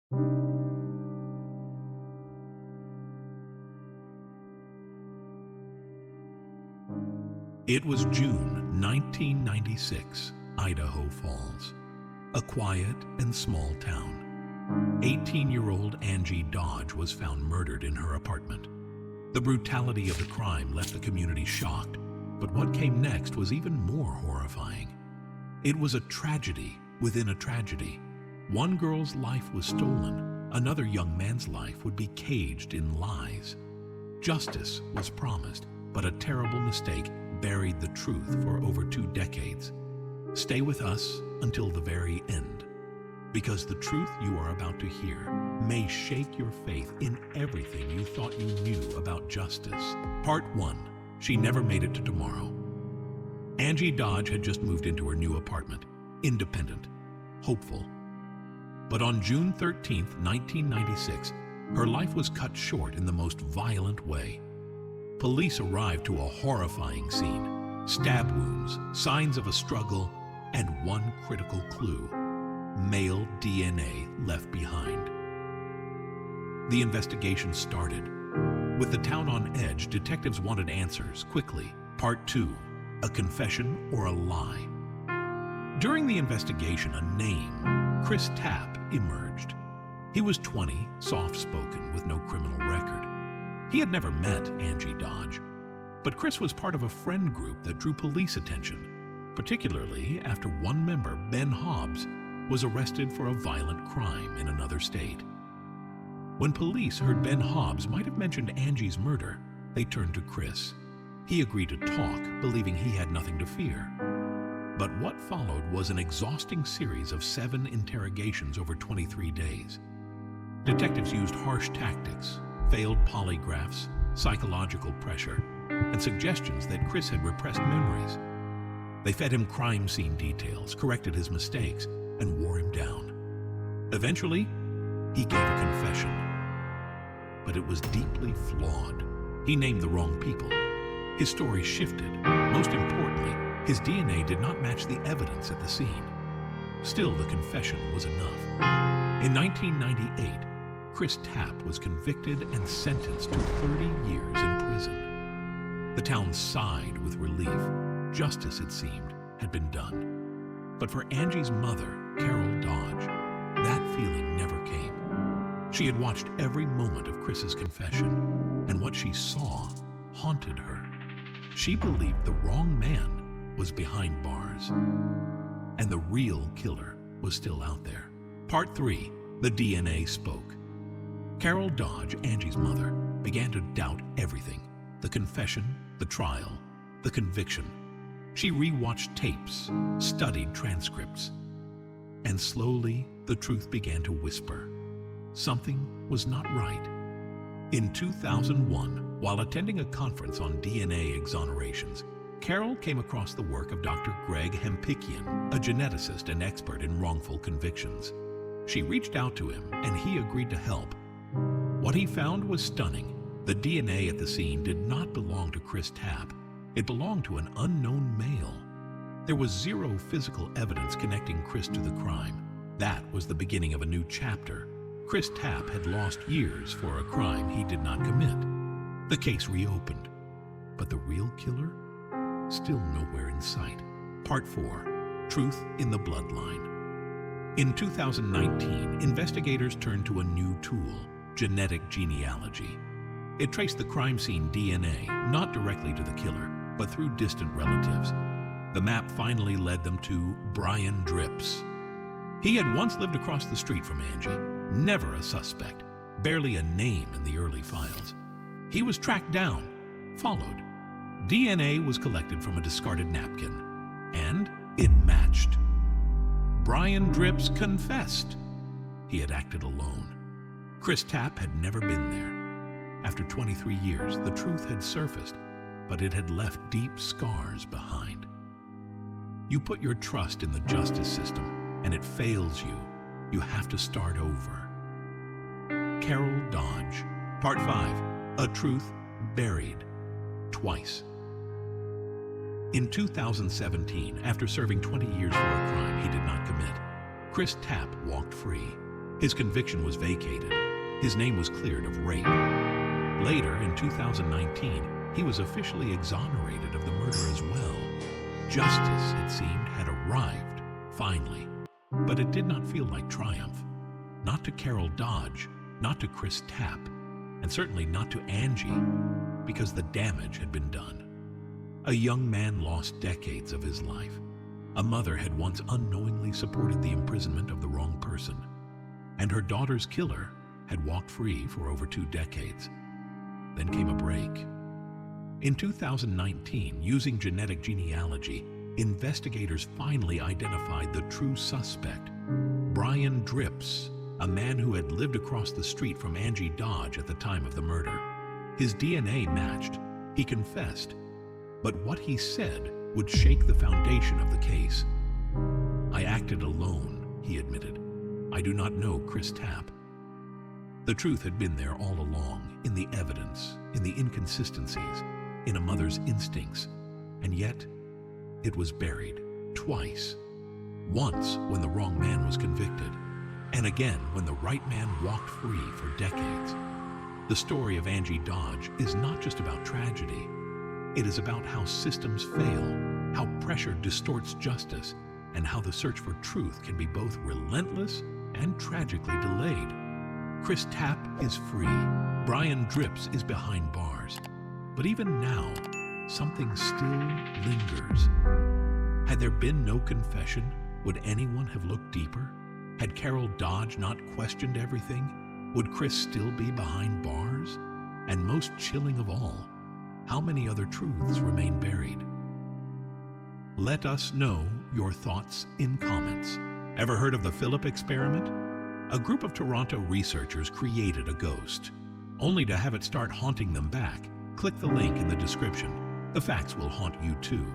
It was June 1996, Idaho Falls, a quiet and small town. 18-year-old Angie Dodge was found murdered in her apartment. The brutality of the crime left the community shocked, but what came next was even more horrifying. It was a tragedy within a tragedy. One girl's life was stolen. Another young man's life would be caged in lies. Justice was promised, but a terrible mistake buried the truth for over 2 decades. Stay with us until the very end, because the truth you are about to hear may shake your faith in everything you thought you knew about justice. Part 1. She never made it to tomorrow. Angie Dodge had just moved into her new apartment, independent, hopeful. But on June 13, 1996, her life was cut short in the most violent way. Police arrived to a horrifying scene: stab wounds, signs of a struggle, and one critical clue: male DNA left behind. The investigation started. With the town on edge, detectives wanted answers quickly. Part 2, a confession or a lie. During the investigation, a name, Chris Tapp, emerged. He was 20, soft-spoken, with no criminal record. He had never met Angie Dodge, but Chris was part of a friend group that drew police attention, particularly after one member, Ben Hobbs, was arrested for a violent crime in another state. When police heard Ben Hobbs might have mentioned Angie's murder, they turned to Chris. He agreed to talk, believing he had nothing to fear. But what followed was an exhausting series of 7 interrogations over 23 days. Detectives used harsh tactics, failed polygraphs, psychological pressure, and suggestions that Chris had repressed memories. They fed him crime scene details, corrected his mistakes, and wore him down. Eventually, he gave a confession. But it was deeply flawed. He named the wrong people. His story shifted. Most importantly, his DNA did not match the evidence at the scene. Still, the confession was enough. In 1998, Chris Tapp was convicted and sentenced to 30 years in prison. The town sighed with relief. Justice, it seemed, had been done. But for Angie's mother, Carol Dodge, that feeling never came. She had watched every moment of Chris's confession, and what she saw haunted her. She believed the wrong man was behind bars, and the real killer was still out there. Part 3, the DNA spoke. Carol Dodge, Angie's mother, began to doubt everything: the confession, the trial, the conviction. She rewatched tapes, studied transcripts, and slowly the truth began to whisper. Something was not right. In 2001, while attending a conference on DNA exonerations, Carol came across the work of Dr. Greg Hempikian, a geneticist and expert in wrongful convictions. She reached out to him, and he agreed to help. What he found was stunning. The DNA at the scene did not belong to Chris Tapp. It belonged to an unknown male. There was zero physical evidence connecting Chris to the crime. That was the beginning of a new chapter. Chris Tapp had lost years for a crime he did not commit. The case reopened, but the real killer? Still nowhere in sight. Part 4, Truth in the Bloodline. In 2019, investigators turned to a new tool: genetic genealogy. It traced the crime scene DNA, not directly to the killer, but through distant relatives. The map finally led them to Brian Drips. He had once lived across the street from Angie, never a suspect, barely a name in the early files. He was tracked down, followed. DNA was collected from a discarded napkin, and it matched. Brian Drips confessed. He had acted alone. Chris Tapp had never been there. After 23 years, the truth had surfaced, but it had left deep scars behind. You put your trust in the justice system, and it fails you. You have to start over. Carol Dodge, Part 5, A Truth Buried, Twice. In 2017, after serving 20 years for a crime he did not commit, Chris Tapp walked free. His conviction was vacated. His name was cleared of rape. Later, in 2019, he was officially exonerated of the murder as well. Justice, it seemed, had arrived, finally. But it did not feel like triumph. Not to Carol Dodge, not to Chris Tapp, and certainly not to Angie, because the damage had been done. A young man lost decades of his life. A mother had once unknowingly supported the imprisonment of the wrong person, and her daughter's killer had walked free for over 2 decades. Then came a break. In 2019, using genetic genealogy, investigators finally identified the true suspect, Brian Drips, a man who had lived across the street from Angie Dodge at the time of the murder. His DNA matched. He confessed. But what he said would shake the foundation of the case. "I acted alone," he admitted. "I do not know Chris Tapp." The truth had been there all along, in the evidence, in the inconsistencies, in a mother's instincts, and yet it was buried twice. Once when the wrong man was convicted, and again when the right man walked free for decades. The story of Angie Dodge is not just about tragedy. It is about how systems fail, how pressure distorts justice, and how the search for truth can be both relentless and tragically delayed. Chris Tapp is free. Brian Drips is behind bars. But even now, something still lingers. Had there been no confession, would anyone have looked deeper? Had Carol Dodge not questioned everything? Would Chris still be behind bars? And most chilling of all, how many other truths remain buried? Let us know your thoughts in comments. Ever heard of the Philip experiment? A group of Toronto researchers created a ghost, only to have it start haunting them back. Click the link in the description. The facts will haunt you too.